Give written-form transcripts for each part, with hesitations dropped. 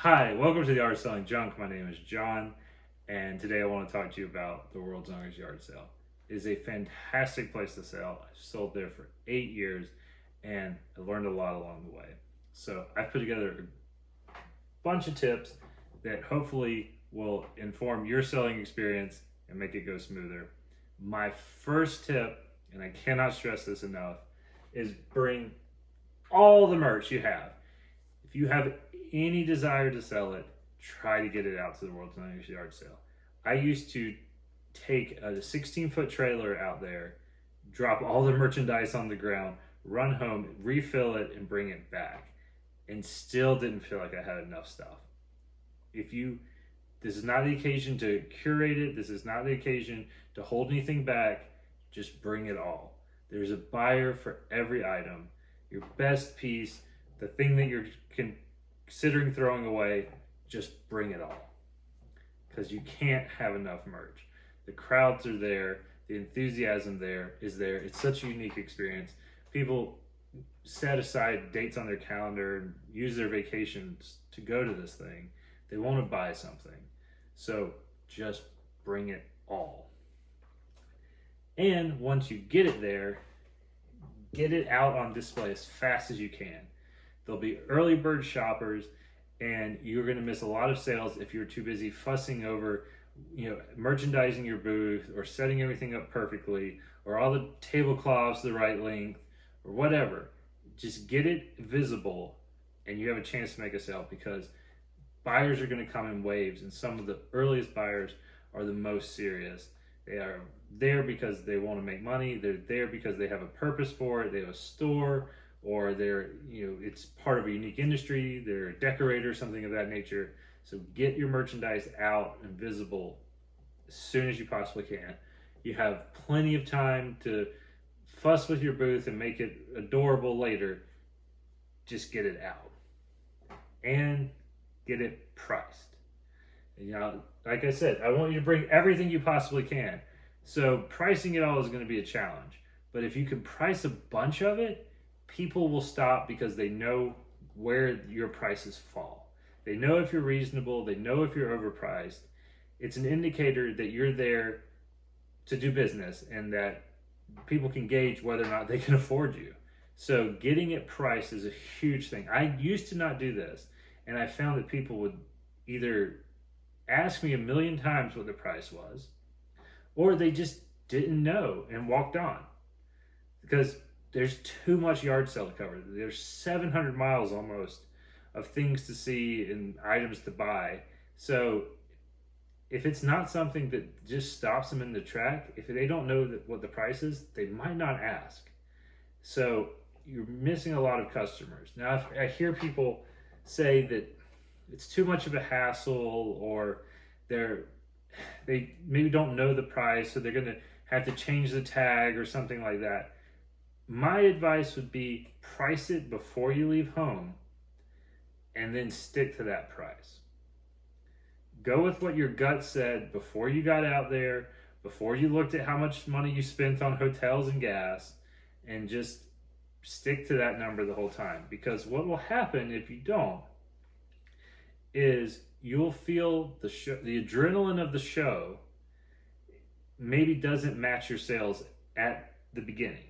Hi, welcome to the Art of Selling Junk. My name is John, and today I want to talk to you about the world's longest yard sale. It is a fantastic place to sell. I sold there for 8 years, and I learned a lot along the way. So I've put together a bunch of tips that hopefully will inform your selling experience and make it go smoother. My first tip, and I cannot stress this enough, is bring all the merch you have. If you have any desire to sell it, try to get it out to the world's longest yard sale. I used to take a 16-foot trailer out there, drop all the merchandise on the ground, run home, refill it, and bring it back, and still didn't feel like I had enough stuff. This is not the occasion to curate it. This is not the occasion to hold anything back. Just bring it all. There's a buyer for every item. Your best piece, the thing that you're considering throwing away, just bring it all. Because you can't have enough merch. The crowds are there. The enthusiasm is there. It's such a unique experience. People set aside dates on their calendar and use their vacations to go to this thing. They want to buy something. So just bring it all. And once you get it there, get it out on display as fast as you can. There'll be early bird shoppers, and you're going to miss a lot of sales if you're too busy fussing over, merchandising your booth or setting everything up perfectly or all the tablecloths the right length or whatever. Just get it visible, and you have a chance to make a sale because buyers are going to come in waves, and some of the earliest buyers are the most serious. They are there because they want to make money. They're there because they have a purpose for it. They have a store, or it's part of a unique industry. They're a decorator, something of that nature. So get your merchandise out and visible as soon as you possibly can. You have plenty of time to fuss with your booth and make it adorable later. Just get it out and get it priced. Like I said, I want you to bring everything you possibly can. So pricing it all is going to be a challenge. But if you can price a bunch of it, people will stop because they know where your prices fall. They know if you're reasonable. They know if you're overpriced. It's an indicator that you're there to do business and that people can gauge whether or not they can afford you. So getting it priced is a huge thing. I used to not do this, and I found that people would either ask me a million times what the price was, or they just didn't know and walked on because there's too much yard sale to cover. There's 700 miles almost of things to see and items to buy. So if it's not something that just stops them in the track, if they don't know what the price is, they might not ask. So you're missing a lot of customers. Now, if I hear people say that it's too much of a hassle, or they maybe don't know the price, so they're going to have to change the tag or something like that. My advice would be price it before you leave home and then stick to that price. Go with what your gut said before you got out there, before you looked at how much money you spent on hotels and gas, and just stick to that number the whole time. Because what will happen if you don't is you'll feel the adrenaline of the show maybe doesn't match your sales at the beginning.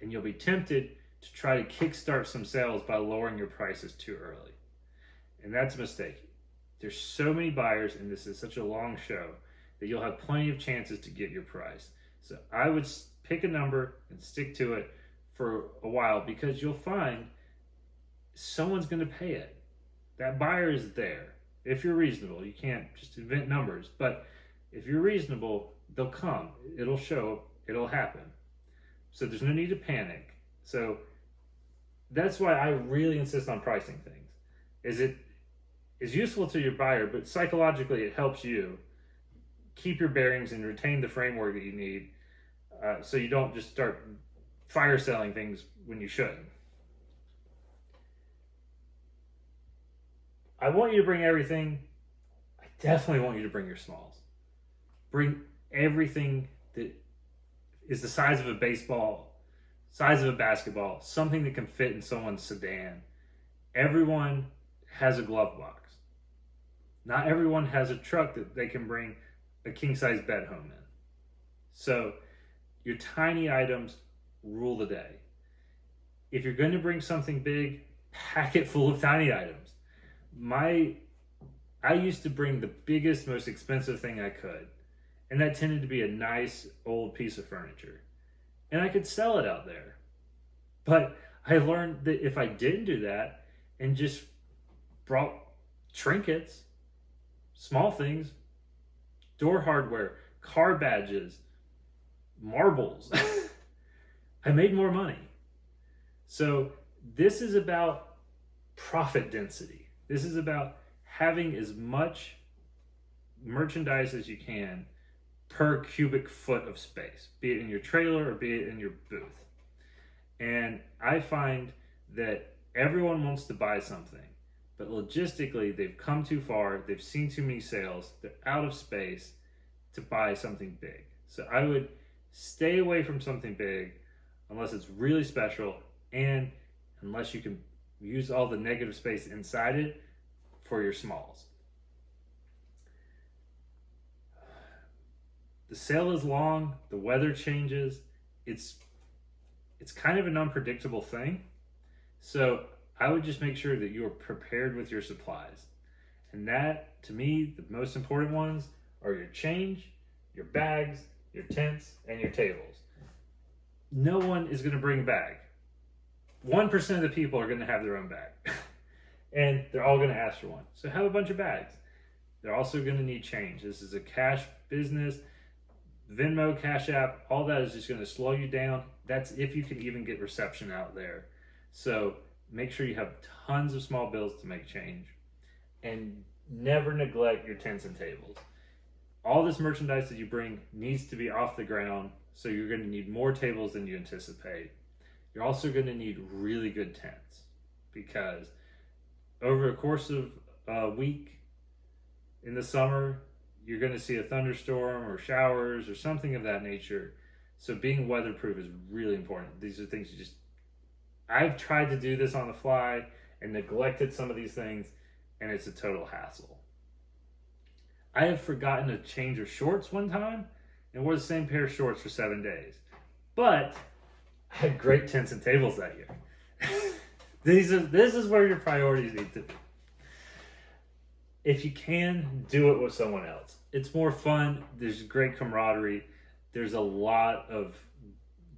And you'll be tempted to try to kickstart some sales by lowering your prices too early. And that's a mistake. There's so many buyers, and this is such a long show, that you'll have plenty of chances to get your price. So I would pick a number and stick to it for a while, because you'll find someone's going to pay it. That buyer is there. If you're reasonable, you can't just invent numbers, but if you're reasonable, they'll come. It'll show, it'll happen. So there's no need to panic. So that's why I really insist on pricing things. It is useful to your buyer, but psychologically it helps you keep your bearings and retain the framework that you need, so you don't just start fire selling things when you shouldn't. I want you to bring everything. I definitely want you to bring your smalls. Bring everything that is the size of a baseball, size of a basketball, something that can fit in someone's sedan. Everyone has a glove box. Not everyone has a truck that they can bring a king size bed home in. So your tiny items rule the day. If you're going to bring something big, pack it full of tiny items. I used to bring the biggest, most expensive thing I could, and that tended to be a nice old piece of furniture. And I could sell it out there. But I learned that if I didn't do that and just brought trinkets, small things, door hardware, car badges, marbles, I made more money. So this is about profit density. This is about having as much merchandise as you can per cubic foot of space, be it in your trailer or be it in your booth. And I find that everyone wants to buy something, but logistically they've come too far, they've seen too many sales, they're out of space to buy something big. So I would stay away from something big unless it's really special and unless you can use all the negative space inside it for your smalls. The sale is long, the weather changes, it's kind of an unpredictable thing. So I would just make sure that you are prepared with your supplies. And that, to me, the most important ones are your change, your bags, your tents, and your tables. No one is going to bring a bag. 1% of the people are going to have their own bag. And they're all going to ask for one. So have a bunch of bags. They're also going to need change. This is a cash business. Venmo, Cash App, all that is just going to slow you down. That's if you can even get reception out there. So make sure you have tons of small bills to make change. And never neglect your tents and tables. All this merchandise that you bring needs to be off the ground, so you're going to need more tables than you anticipate. You're also going to need really good tents, because over a course of a week in the summer, you're going to see a thunderstorm or showers or something of that nature. So being weatherproof is really important. These are things I've tried to do this on the fly and neglected some of these things, and it's a total hassle. I have forgotten a change of shorts one time and wore the same pair of shorts for 7 days. But I had great tents and tables that year. This is where your priorities need to be. If you can, do it with someone else. It's more fun. There's great camaraderie. There's a lot of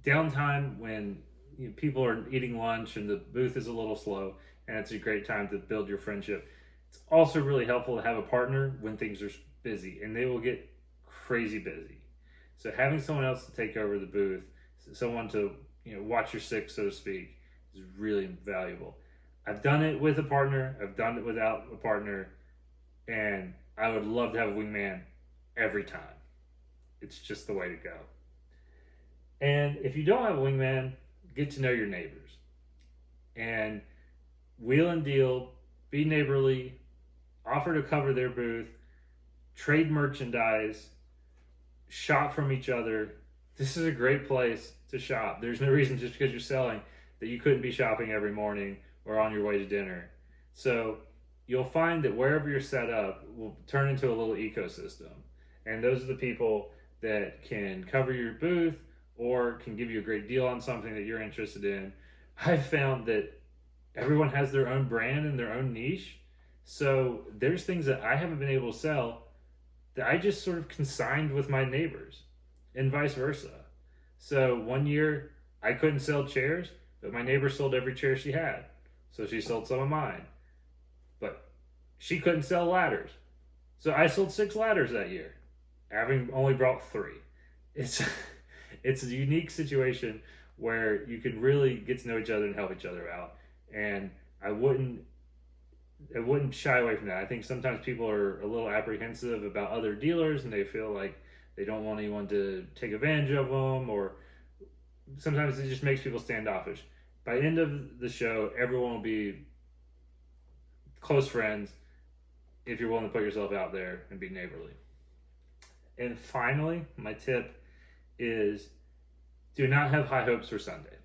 downtime when people are eating lunch and the booth is a little slow, and it's a great time to build your friendship. It's also really helpful to have a partner when things are busy, and they will get crazy busy. So having someone else to take over the booth, someone to watch your six, so to speak, is really valuable. I've done it with a partner. I've done it without a partner. And I would love to have a wingman every time. It's just the way to go. And if you don't have a wingman, get to know your neighbors. And wheel and deal, be neighborly, offer to cover their booth, trade merchandise, shop from each other. This is a great place to shop. There's no reason just because you're selling that you couldn't be shopping every morning or on your way to dinner. So you'll find that wherever you're set up will turn into a little ecosystem. And those are the people that can cover your booth or can give you a great deal on something that you're interested in. I've found that everyone has their own brand and their own niche. So there's things that I haven't been able to sell that I just sort of consigned with my neighbors and vice versa. So one year I couldn't sell chairs, but my neighbor sold every chair she had. So she sold some of mine. But she couldn't sell ladders. So I sold 6 ladders that year, having only brought 3. It's a unique situation where you can really get to know each other and help each other out. And I wouldn't shy away from that. I think sometimes people are a little apprehensive about other dealers and they feel like they don't want anyone to take advantage of them, or sometimes it just makes people standoffish. By the end of the show, everyone will be close friends if you're willing to put yourself out there and be neighborly. And finally, my tip is do not have high hopes for Sunday.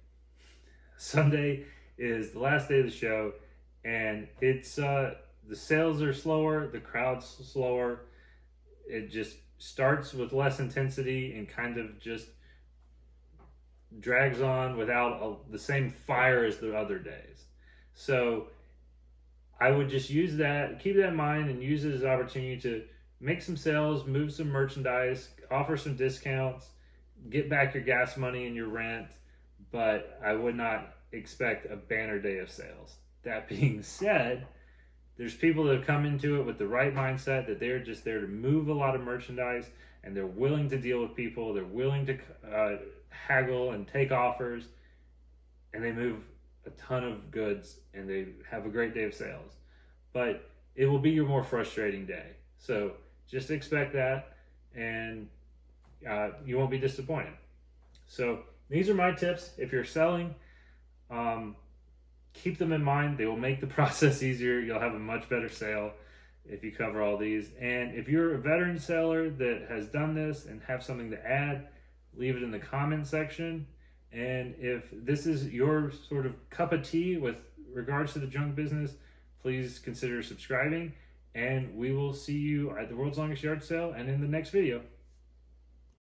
Sunday is the last day of the show, and it's the sales are slower, the crowd's slower. It just starts with less intensity and kind of just drags on without the same fire as the other days. So I would just use that, keep that in mind, and use it as an opportunity to make some sales, move some merchandise, offer some discounts, get back your gas money and your rent. But I would not expect a banner day of sales. That being said, there's people that have come into it with the right mindset, that they're just there to move a lot of merchandise, and they're willing to deal with people. They're willing to haggle and take offers, and they move a ton of goods, and they have a great day of sales. But it will be your more frustrating day. So just expect that, and you won't be disappointed. So these are my tips. If you're selling, keep them in mind. They will make the process easier. You'll have a much better sale if you cover all these. And if you're a veteran seller that has done this and have something to add, leave it in the comment section. And if this is your sort of cup of tea with regards to the junk business, please consider subscribing. And we will see you at the World's Longest Yard Sale and in the next video.